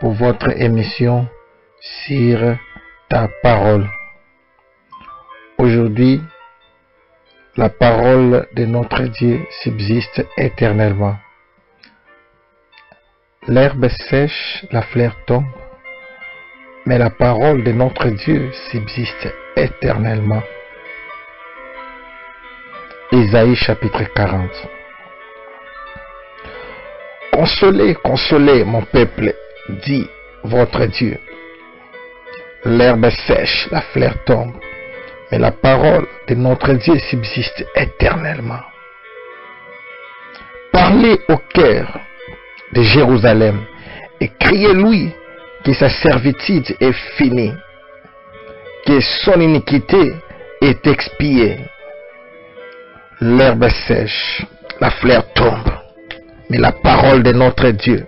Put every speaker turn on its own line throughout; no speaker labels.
pour votre émission sur ta parole. Aujourd'hui, la parole de notre Dieu subsiste éternellement. L'herbe sèche, la fleur tombe, mais la parole de notre Dieu subsiste éternellement. Isaïe chapitre 40. Consolez, consolez mon peuple, dit votre Dieu. L'herbe sèche, la fleur tombe, mais la parole de notre Dieu subsiste éternellement. Parlez au cœur de Jérusalem et criez-lui que sa servitude est finie, que son iniquité est expiée. L'herbe sèche, la fleur tombe, mais la parole de notre Dieu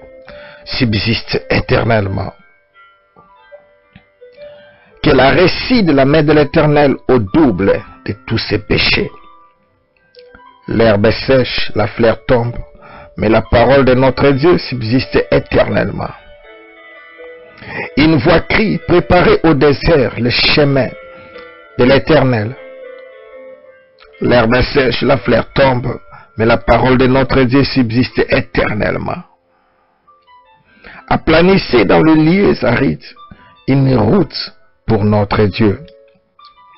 subsiste éternellement. Que la récide la main de l'Éternel au double de tous ses péchés. L'herbe sèche, la fleur tombe, mais la parole de notre Dieu subsiste éternellement. Une voix crie, préparez au désert le chemin de l'Éternel. L'herbe sèche, la fleur tombe, mais la parole de notre Dieu subsiste éternellement. Aplanissez dans les lieux arides une route pour notre Dieu.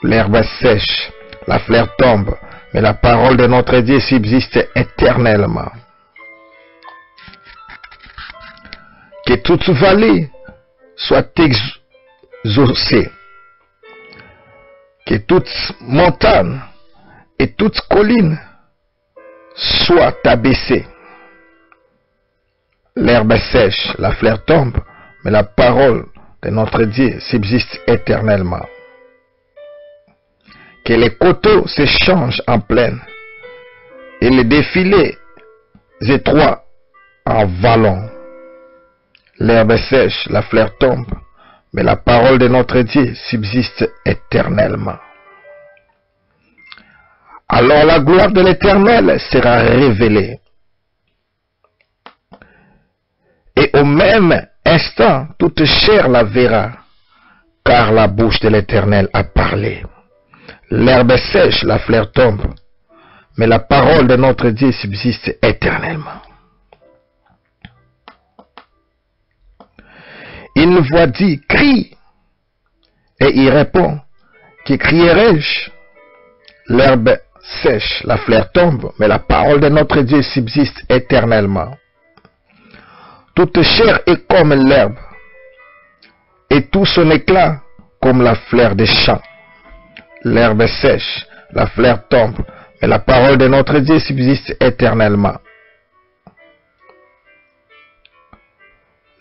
L'herbe sèche, la fleur tombe, mais la parole de notre Dieu subsiste éternellement. Que toute vallée soit exaucée, que toute montagne et toute colline soit abaissée. L'herbe sèche, la fleur tombe, mais la parole de notre Dieu subsiste éternellement. Que les coteaux se changent en plaine et les défilés étroits en vallons. L'herbe sèche, la fleur tombe, mais la parole de notre Dieu subsiste éternellement. Alors la gloire de l'Éternel sera révélée. Et au même instant, toute chair la verra, car la bouche de l'Éternel a parlé. L'herbe sèche, la fleur tombe, mais la parole de notre Dieu subsiste éternellement. Une voix dit, crie, et il répond, qui crierai-je? L'herbe sèche, la fleur tombe, mais la parole de notre Dieu subsiste éternellement. Toute chair est comme l'herbe, et tout son éclat comme la fleur des champs. L'herbe sèche, la fleur tombe, mais la parole de notre Dieu subsiste éternellement.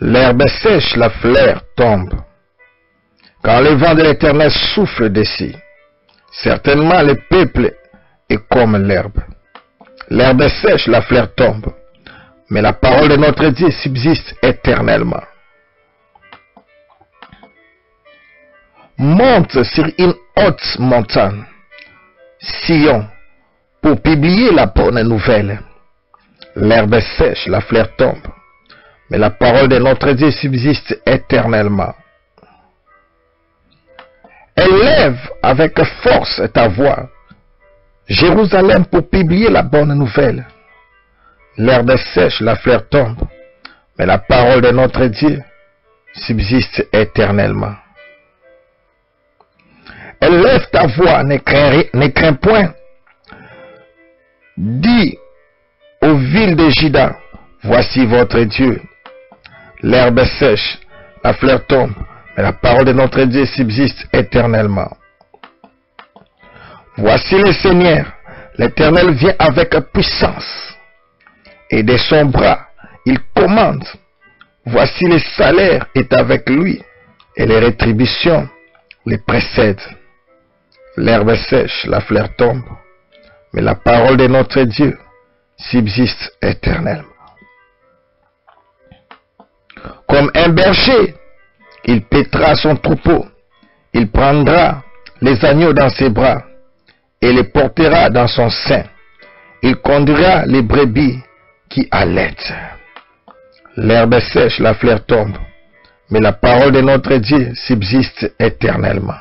L'herbe sèche, la fleur tombe. Quand le vent de l'Éternel souffle dessus, certainement le peuple est comme l'herbe. L'herbe sèche, la fleur tombe, mais la parole de notre Dieu subsiste éternellement. Monte sur une haute montagne, Sion, pour publier la bonne nouvelle. L'herbe sèche, la fleur tombe, mais la parole de notre Dieu subsiste éternellement. Élève avec force ta voix, Jérusalem, pour publier la bonne nouvelle. L'herbe sèche, la fleur tombe, mais la parole de notre Dieu subsiste éternellement. Élève ta voix, ne crains point. Dis aux villes de Juda, voici votre Dieu. L'herbe sèche, la fleur tombe, mais la parole de notre Dieu subsiste éternellement. Voici le Seigneur, l'Éternel vient avec puissance, et de son bras il commande. Voici le salaire est avec lui, et les rétributions les précèdent. L'herbe sèche, la fleur tombe, mais la parole de notre Dieu subsiste éternellement. Comme un berger, il paîtra son troupeau, il prendra les agneaux dans ses bras et les portera dans son sein. Il conduira les brebis qui allaitent. L'herbe sèche, la fleur tombe, mais la parole de notre Dieu subsiste éternellement.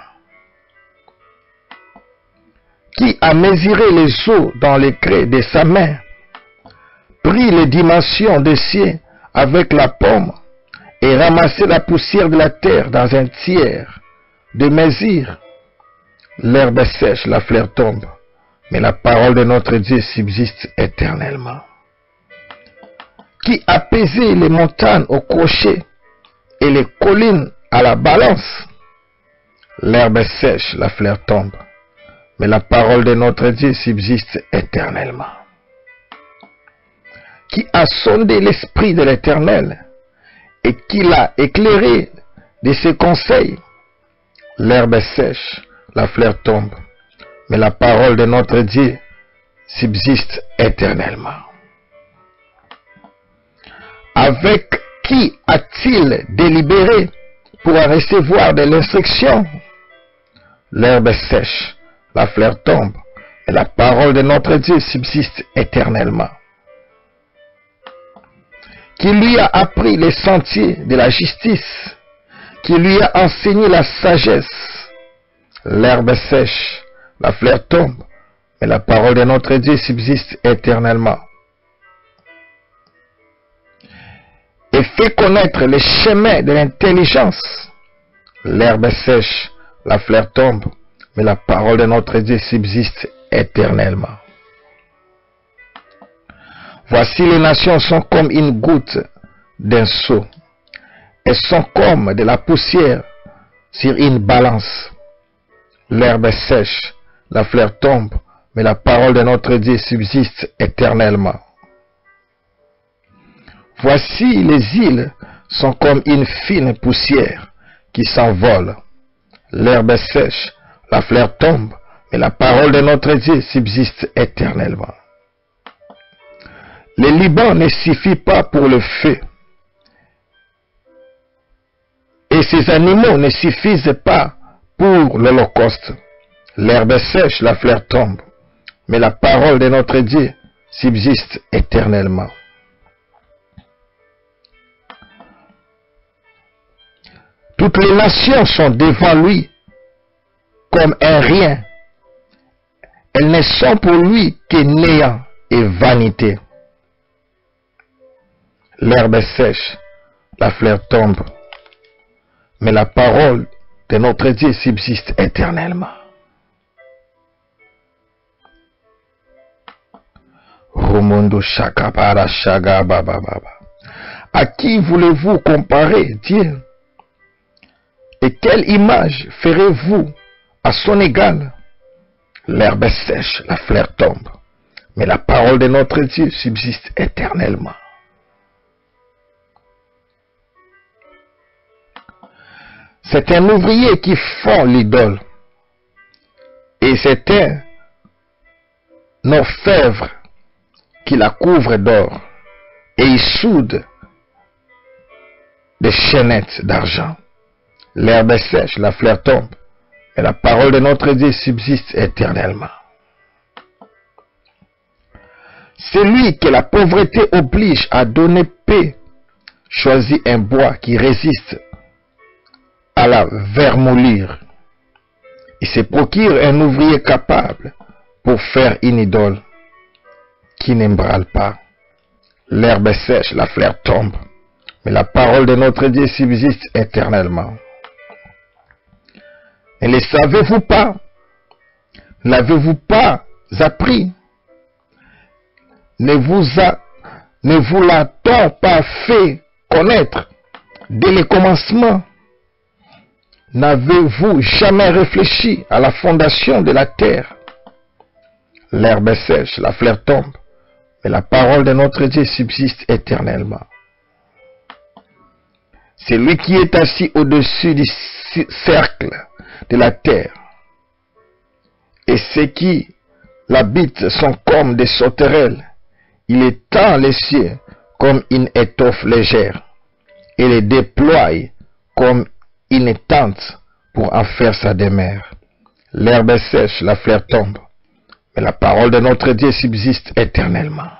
Qui a mesuré les eaux dans les creux de sa main, pris les dimensions des cieux avec la paume, et ramassé la poussière de la terre dans un tiers de mesure. L'herbe sèche, la fleur tombe, mais la parole de notre Dieu subsiste éternellement. Qui a pesé les montagnes au crochet et les collines à la balance. L'herbe sèche, la fleur tombe, mais la parole de notre Dieu subsiste éternellement. Qui a sondé l'esprit de l'Éternel et qui l'a éclairé de ses conseils. L'herbe sèche, la fleur tombe, mais la parole de notre Dieu subsiste éternellement. Avec qui a-t-il délibéré pour en recevoir de l'instruction? L'herbe sèche, la fleur tombe, mais la parole de notre Dieu subsiste éternellement. Qui lui a appris les sentiers de la justice, qui lui a enseigné la sagesse. L'herbe sèche, la fleur tombe, mais la parole de notre Dieu subsiste éternellement. Et fait connaître les chemins de l'intelligence. L'herbe sèche, la fleur tombe, mais la parole de notre Dieu subsiste éternellement. Voici les nations sont comme une goutte d'un seau. Elles sont comme de la poussière sur une balance. L'herbe sèche, la fleur tombe, mais la parole de notre Dieu subsiste éternellement. Voici les îles sont comme une fine poussière qui s'envole. L'herbe sèche, la fleur tombe, mais la parole de notre Dieu subsiste éternellement. Le Liban ne suffit pas pour le feu, et ses animaux ne suffisent pas pour l'holocauste. L'herbe sèche, la fleur tombe, mais la parole de notre Dieu subsiste éternellement. Toutes les nations sont devant lui comme un rien. Elles ne sont pour lui que néant et vanité. L'herbe sèche, la fleur tombe, mais la parole de notre Dieu subsiste éternellement. À qui voulez-vous comparer Dieu? Et quelle image ferez-vous à son égal? L'herbe sèche, la fleur tombe, mais la parole de notre Dieu subsiste éternellement. C'est un ouvrier qui fond l'idole, et c'est un orfèvre qui la couvre d'or, et il soude des chaînettes d'argent. L'herbe sèche, la fleur tombe, mais la parole de notre Dieu subsiste éternellement. Celui que la pauvreté oblige à donner paix choisit un bois qui résiste à la vermoulure. Il se procure un ouvrier capable pour faire une idole qui n'embrale pas. L'herbe sèche, la fleur tombe, mais la parole de notre Dieu subsiste éternellement. Ne le savez-vous pas? N'avez-vous pas appris? Ne vous l'a-t-on pas fait connaître dès le commencement? N'avez-vous jamais réfléchi à la fondation de la terre? L'herbe sèche, la fleur tombe, mais la parole de notre Dieu subsiste éternellement. C'est lui qui est assis au-dessus du cercle de la terre, et ceux qui l'habitent sont comme des sauterelles. Il étend les cieux comme une étoffe légère, et les déploie comme une tente pour en faire sa demeure. L'herbe sèche, la fleur tombe, mais la parole de notre Dieu subsiste éternellement.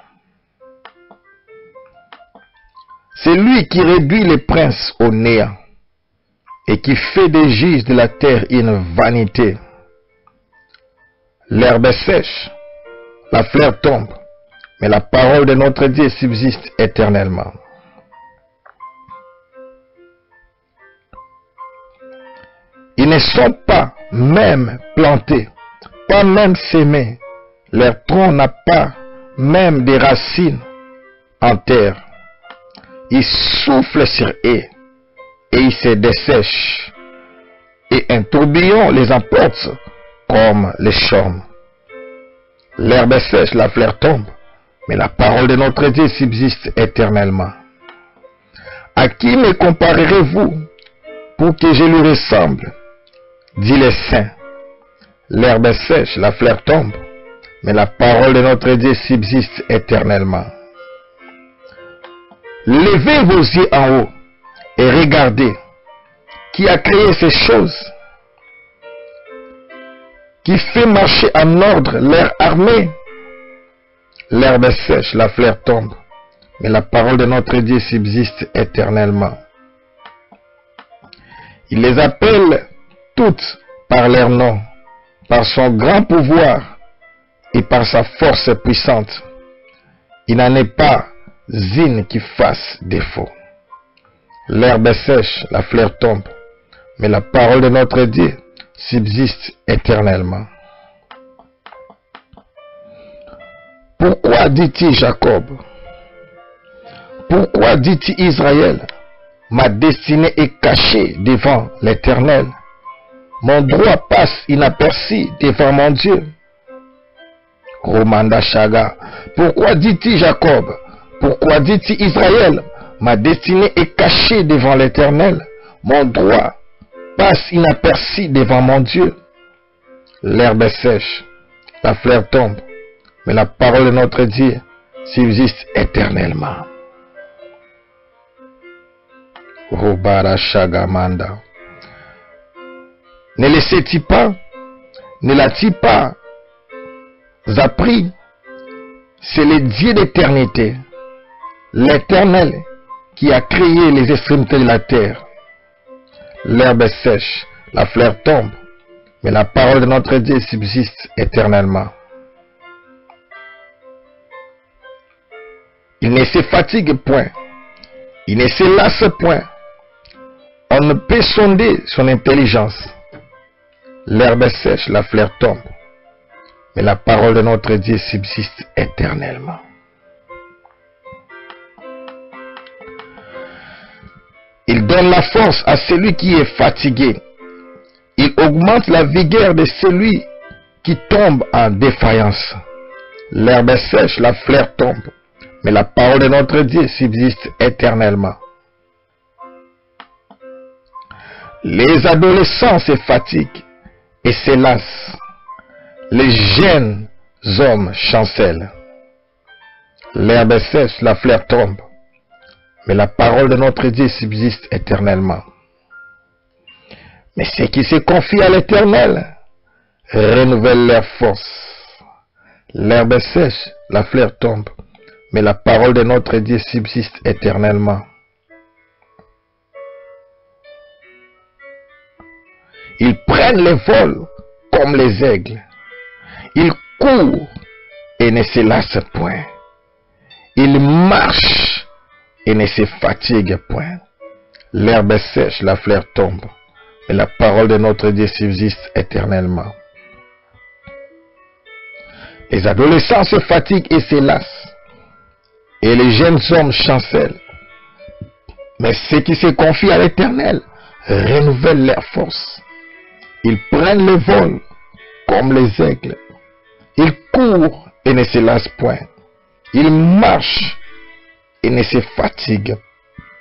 C'est lui qui réduit les princes au néant et qui fait des gistes de la terre une vanité. L'herbe est sèche, la fleur tombe, mais la parole de notre Dieu subsiste éternellement. Ils ne sont pas même plantés, pas même sémés. Leur tronc n'a pas même des racines en terre. Ils soufflent sur eux et ils se dessèchent. Et un tourbillon les emporte comme les chaumes. L'herbe est sèche, la fleur tombe, mais la parole de notre Dieu subsiste éternellement. À qui me comparerez-vous pour que je lui ressemble? Dit le Saint. L'herbe est sèche, la fleur tombe, mais la parole de notre Dieu subsiste éternellement. Levez vos yeux en haut et regardez qui a créé ces choses, qui fait marcher en ordre leur armée. L'herbe est sèche, la fleur tombe, mais la parole de notre Dieu subsiste éternellement. Il les appelle toutes par leur nom, par son grand pouvoir et par sa force puissante. Il n'en est pas une qui fasse défaut. L'herbe est sèche, la fleur tombe, mais la parole de notre Dieu subsiste éternellement. Pourquoi dit-il Jacob? Pourquoi dit-il Israël? Ma destinée est cachée devant l'Éternel. Mon droit passe inaperçu devant mon Dieu. Romanda Chaga. Pourquoi dit-il Jacob? Pourquoi dit-il Israël? Ma destinée est cachée devant l'Éternel. Mon droit passe inaperçu devant mon Dieu. L'herbe est sèche, la fleur tombe, mais la parole de notre Dieu subsiste éternellement. Robara Shagamanda. Ne le sais-tu pas? Ne l'as-tu pas appris? C'est le Dieu d'éternité, l'Éternel, qui a créé les extrémités de la terre. L'herbe est sèche, la fleur tombe, mais la parole de notre Dieu subsiste éternellement. Il ne se fatigue point, il ne se lasse point. On ne peut sonder son intelligence. L'herbe est sèche, la fleur tombe, mais la parole de notre Dieu subsiste éternellement. Il donne la force à celui qui est fatigué. Il augmente la vigueur de celui qui tombe en défaillance. L'herbe est sèche, la fleur tombe, mais la parole de notre Dieu subsiste éternellement. Les adolescents se fatiguent et se lassent. Les jeunes hommes chancellent. L'herbe est sèche, la fleur tombe, mais la parole de notre Dieu subsiste éternellement. Mais ceux qui se confient à l'Éternel renouvellent leur force. L'herbe est sèche, la fleur tombe, mais la parole de notre Dieu subsiste éternellement. Ils prennent le vol comme les aigles. Ils courent et ne se lassent point. Ils marchent et ne se fatiguent point. L'herbe est sèche, la fleur tombe, mais la parole de notre Dieu subsiste éternellement. Les adolescents se fatiguent et se lassent, et les jeunes hommes chancellent. Mais ceux qui se confient à l'Éternel renouvellent leur force. Ils prennent le vol comme les aigles. Ils courent et ne se lassent point. Ils marchent et ne se fatiguent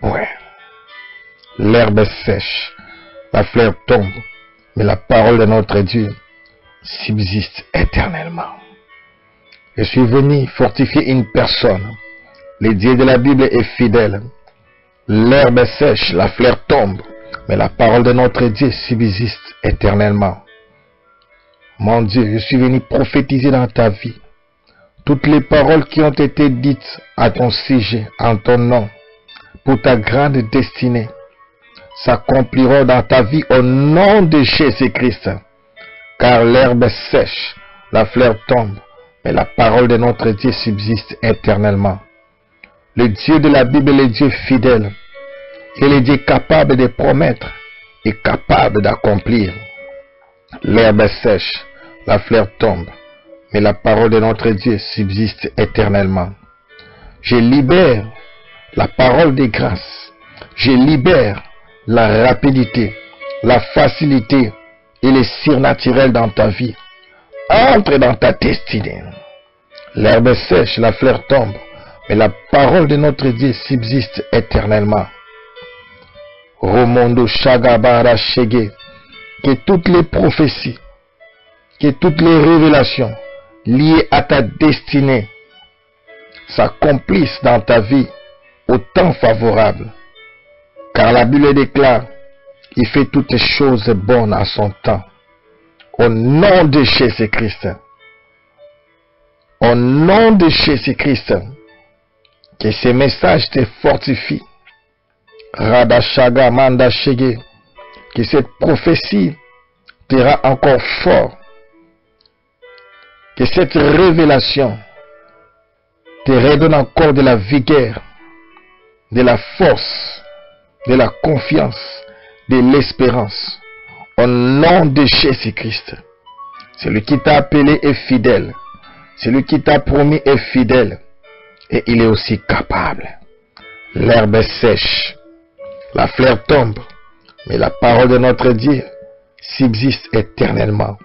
point. L'herbe est sèche, la fleur tombe, mais la parole de notre Dieu subsiste éternellement. Je suis venu fortifier une personne. Le Dieu de la Bible est fidèle. L'herbe est sèche, la fleur tombe, mais la parole de notre Dieu subsiste éternellement. Mon Dieu, je suis venu prophétiser dans ta vie toutes les paroles qui ont été dites à ton sujet, en ton nom, pour ta grande destinée. s'accompliront dans ta vie au nom de Jésus-Christ. Car l'herbe sèche, la fleur tombe, mais la parole de notre Dieu subsiste éternellement. Le Dieu de la Bible est le Dieu fidèle. Il est le Dieu capable de promettre et capable d'accomplir. L'herbe sèche, la fleur tombe, mais la parole de notre Dieu subsiste éternellement. Je libère la parole de grâce. Je libère la rapidité, la facilité et le surnaturel dans ta vie. Entre dans ta destinée. L'herbe sèche, la fleur tombe, mais la parole de notre Dieu subsiste éternellement. Romondo Shagabara Shege, que toutes les prophéties, que toutes les révélations liées à ta destinée s'accomplissent dans ta vie au temps favorable. Car la Bible déclare, il fait toutes choses bonnes à son temps. Au nom de Jésus-Christ. Au nom de Jésus-Christ. Que ces messages te fortifient. Radashaga Manda Shege. Que cette prophétie te rend encore fort. Que cette révélation te redonne encore de la vigueur, de la force, de la confiance, de l'espérance. Au nom de Jésus-Christ. Celui qui t'a appelé est fidèle. Celui qui t'a promis est fidèle. Et il est aussi capable. L'herbe sèche. La fleur tombe. Mais la parole de notre Dieu subsiste éternellement.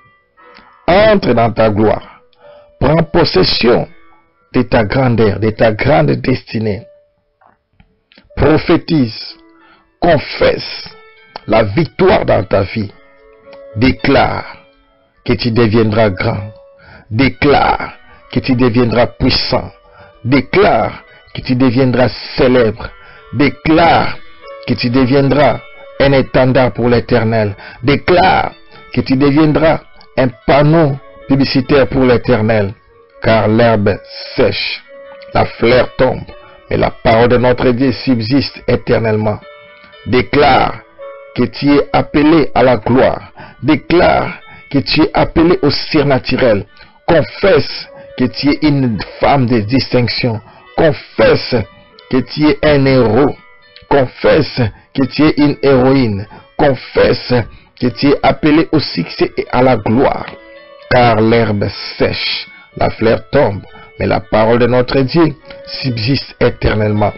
Entre dans ta gloire. Prends possession de ta grandeur, de ta grande destinée. Prophétise. Confesse la victoire dans ta vie. Déclare que tu deviendras grand. Déclare que tu deviendras puissant. Déclare que tu deviendras célèbre. Déclare que tu deviendras un étendard pour l'Éternel. Déclare que tu deviendras un panneau publicitaire pour l'Éternel. Car l'herbe sèche, la fleur tombe, mais la parole de notre Dieu subsiste éternellement. Déclare que tu es appelé à la gloire. Déclare que tu es appelé au surnaturel. Confesse que tu es une femme de distinction. Confesse que tu es un héros. Confesse que tu es une héroïne. Confesse que tu es appelé au succès et à la gloire. Car l'herbe sèche, la fleur tombe, mais la parole de notre Dieu subsiste éternellement.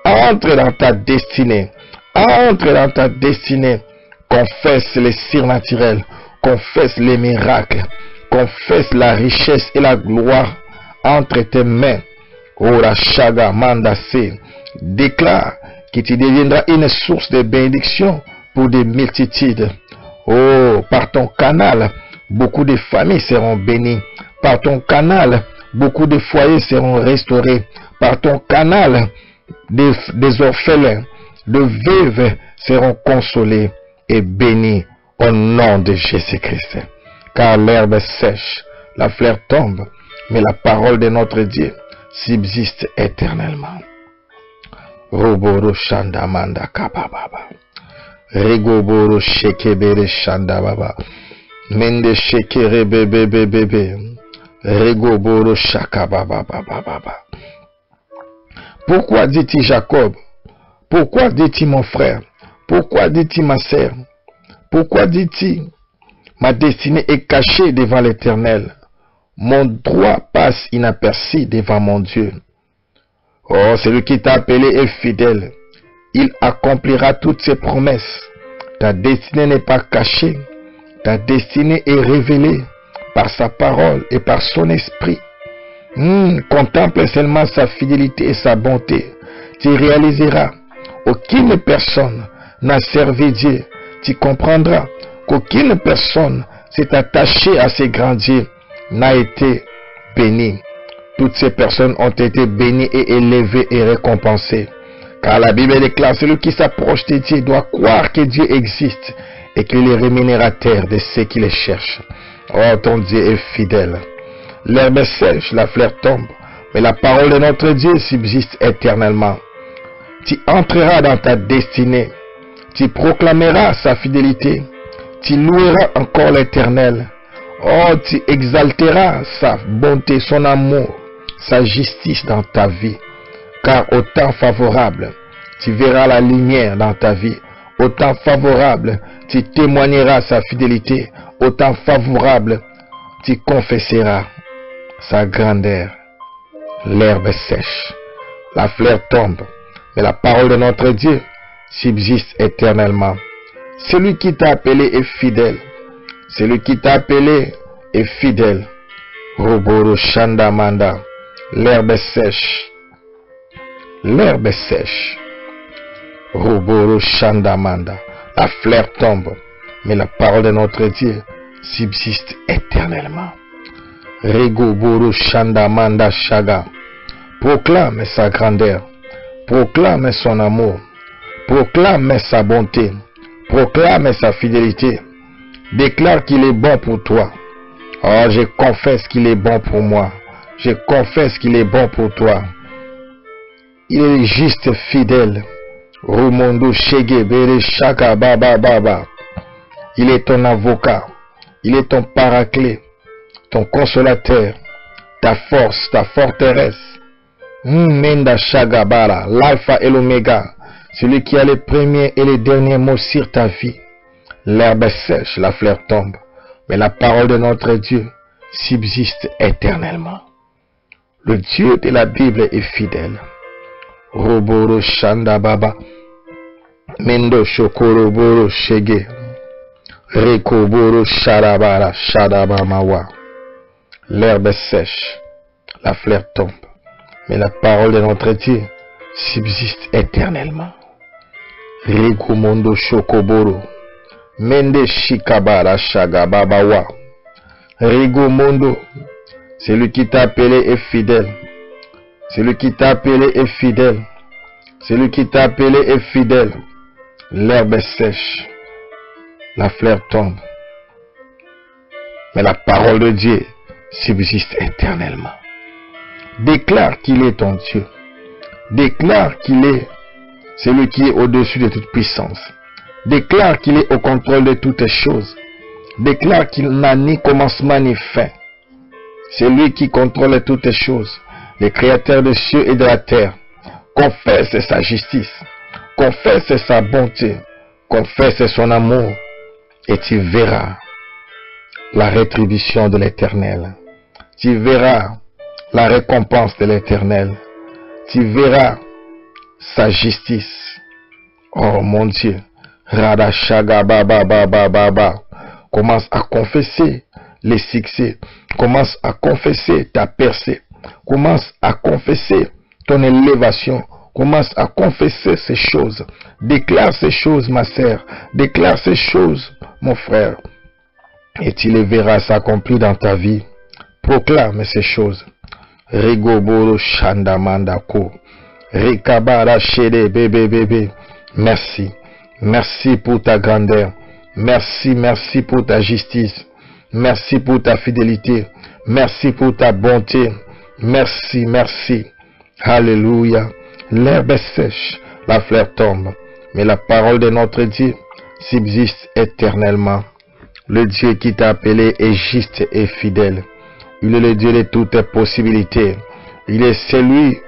Entre dans ta destinée. Entre dans ta destinée. Confesse les surnaturels. Confesse les miracles. Confesse la richesse et la gloire entre tes mains. Ora Shaga Mandase. Déclare que tu deviendras une source de bénédiction pour des multitudes. Oh, par ton canal, beaucoup de familles seront bénies. Par ton canal, beaucoup de foyers seront restaurés. Par ton canal, des orphelins, de veuves seront consolés et bénis au nom de Jésus-Christ. Car l'herbe sèche, la fleur tombe, mais la parole de notre Dieu subsiste éternellement. Roboro Shanda Manda Kapababa. Regoboro Shekebere Shanda Baba. Mende Shekere Bebe Bebe. Regoboro Shakababa Baba. Pourquoi dit-il Jacob? Pourquoi dit-il mon frère? Pourquoi dit-il ma sœur? Pourquoi dit-il ma destinée est cachée devant l'Éternel? Mon droit passe inaperçu devant mon Dieu. Oh, celui qui t'a appelé est fidèle. Il accomplira toutes ses promesses. Ta destinée n'est pas cachée. Ta destinée est révélée par sa parole et par son esprit. Contemple seulement sa fidélité et sa bonté. Tu réaliseras aucune personne n'a servi Dieu. Tu comprendras qu'aucune personne s'est attachée à ces grands dieux n'a été bénie. Toutes ces personnes ont été bénies et élevées et récompensées. Car la Bible déclare, celui qui s'approche de Dieu doit croire que Dieu existe et qu'il est rémunérateur de ceux qui le cherchent. Oh, ton Dieu est fidèle. L'herbe sèche, la fleur tombe, mais la parole de notre Dieu subsiste éternellement. Tu entreras dans ta destinée. Tu proclameras sa fidélité. Tu loueras encore l'Éternel. Oh, tu exalteras sa bonté, son amour, sa justice dans ta vie. Car au temps favorable, tu verras la lumière dans ta vie. Au temps favorable, tu témoigneras sa fidélité. Au temps favorable, tu confesseras sa grandeur. L'herbe sèche, la fleur tombe, mais la parole de notre Dieu subsiste éternellement. Celui qui t'a appelé est fidèle. Celui qui t'a appelé est fidèle. Roboro Shandamanda. L'herbe sèche. L'herbe sèche. Roboro Shandamanda. La fleur tombe, mais la parole de notre Dieu subsiste éternellement. Regoboro Shandamanda Shaga. Proclame sa grandeur. Proclame son amour. Proclame sa bonté. Proclame sa fidélité. Déclare qu'il est bon pour toi. Oh, je confesse qu'il est bon pour moi. Je confesse qu'il est bon pour toi. Il est juste fidèle. Rumondo Shege Bere Shaka Baba Baba. Il est ton avocat. Il est ton paraclet. Ton consolateur. Ta force, ta forteresse. Menda Shagabara. L'alpha et l'oméga. Celui qui a les premiers et les derniers mots sur ta vie. L'herbe sèche, la fleur tombe, mais la parole de notre Dieu subsiste éternellement. Le Dieu de la Bible est fidèle. Roboro Shanda Baba, Mendo Shokoroboro Shege, Rekoboro Sharabara Shadabamawa. L'herbe sèche, la fleur tombe, mais la parole de notre Dieu subsiste éternellement. Rekomondo Shokoboro, Mende Shikabara Shagababawa. Rigomondo, celui qui t'a appelé est fidèle. Celui qui t'a appelé est fidèle. Celui qui t'a appelé est fidèle. L'herbe sèche, la fleur tombe, mais la parole de Dieu subsiste éternellement. Déclare qu'il est ton Dieu. Déclare qu'il est celui qui est au-dessus de toute puissance. Déclare qu'il est au contrôle de toutes choses. Déclare qu'il n'a ni commencement ni fin. C'est lui qui contrôle toutes choses, le créateur des cieux et de la terre. Confesse sa justice, confesse sa bonté, confesse son amour, et tu verras la rétribution de l'Éternel. Tu verras la récompense de l'Éternel. Tu verras sa justice. Oh mon Dieu. Radashaga Baba Baba Baba. Commence à confesser les succès. Commence à confesser ta percée. Commence à confesser ton élévation. Commence à confesser ces choses. Déclare ces choses, ma sœur. Déclare ces choses, mon frère. Et tu les verras s'accomplir dans ta vie. Proclame ces choses. Rigoboro Shandamandako. Rikabara Shede Bébé Bébé. Merci. Merci pour ta grandeur. Merci, merci pour ta justice. Merci pour ta fidélité. Merci pour ta bonté. Merci, merci. Alléluia. L'herbe est sèche, la fleur tombe, mais la parole de notre Dieu subsiste éternellement. Le Dieu qui t'a appelé est juste et fidèle. Il est le Dieu de toutes possibilités. Il est celui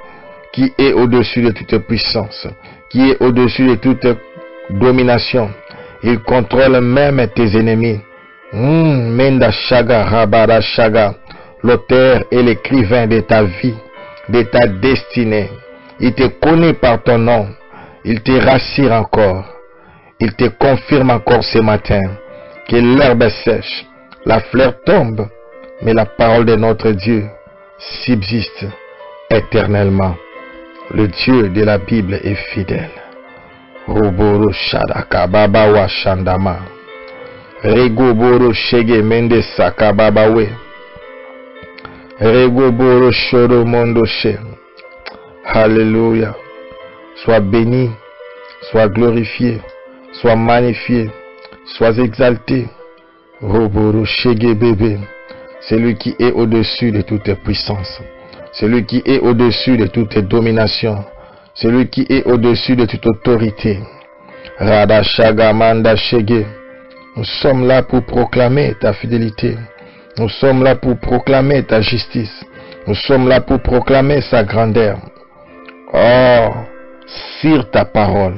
qui est au-dessus de toute puissance, qui est au-dessus de toute domination. Il contrôle même tes ennemis. Menda Shaga Rabara Shaga, l'auteur et l'écrivain de ta vie, de ta destinée. Il te connaît par ton nom. Il te rassure encore. Il te confirme encore ce matin que l'herbe sèche, la fleur tombe, mais la parole de notre Dieu subsiste éternellement. Le Dieu de la Bible est fidèle. Roboro Shadaka Baba wa Shandama. Regoboro Shege Mende Sakababawe. Regoboro Shoro Mondoshe. Alléluia. Sois béni, sois glorifié, sois magnifié, sois exalté. Roboro Shege Bébé. Celui qui est au-dessus de toute puissance. Celui qui est au-dessus de toute domination. Celui qui est au-dessus de toute autorité. Radashagamanda Shege. Nous sommes là pour proclamer ta fidélité. Nous sommes là pour proclamer ta justice. Nous sommes là pour proclamer sa grandeur. Oh, sur ta parole,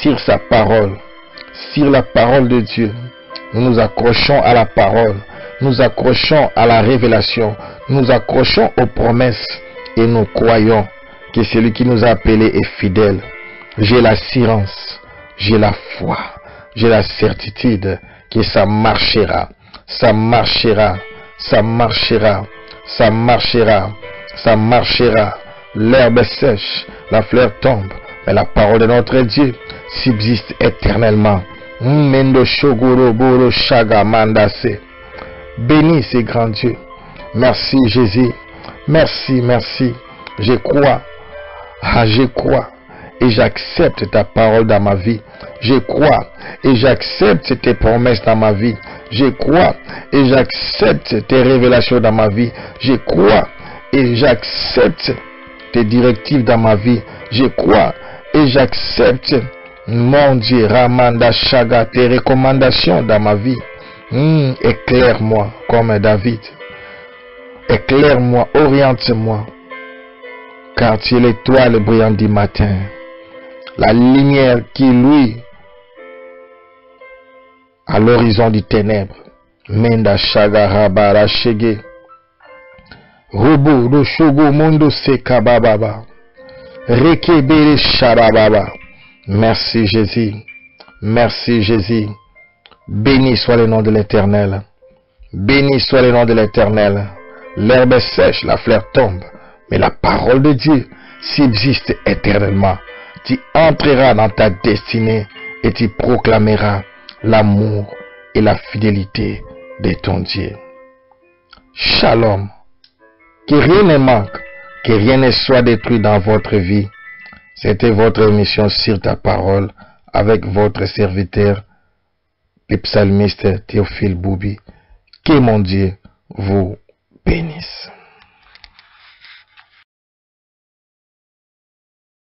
sur sa parole, sur la parole de Dieu. Nous nous accrochons à la parole. Nous accrochons à la révélation. Nous accrochons aux promesses. Et nous croyons que celui qui nous a appelés est fidèle. J'ai l'assurance, j'ai la foi, j'ai la certitude que ça marchera. Ça marchera, ça marchera, ça marchera, ça marchera. L'herbe sèche, la fleur tombe, mais la parole de notre Dieu subsiste éternellement. Bénis ces grands dieux. Merci Jésus. Merci, merci. Je crois. Je crois. Et j'accepte ta parole dans ma vie. Je crois et j'accepte tes promesses dans ma vie. Je crois et j'accepte tes révélations dans ma vie. Je crois et j'accepte tes directives dans ma vie. Je crois et j'accepte, mon Dieu, Ramanda Shaga, tes recommandations dans ma vie. Éclaire-moi comme David. Éclaire-moi, oriente-moi. Car tu es l'étoile brillante du matin. La lumière qui luit à l'horizon du ténèbre. Menda Shaga Rabara Shege. Robo do Shogo Mondo Seka Bababa. Rekebere Sharababa. Merci Jésus. Merci Jésus. Béni soit le nom de l'Éternel. Béni soit le nom de l'Éternel. L'herbe est sèche, la fleur tombe, mais la parole de Dieu subsiste éternellement. Tu entreras dans ta destinée et tu proclameras l'amour et la fidélité de ton Dieu. Shalom. Que rien ne manque, que rien ne soit détruit dans votre vie. C'était votre émission Sur ta parole avec votre serviteur, le psalmiste Théophile Boubi. Que mon Dieu vous bénisse.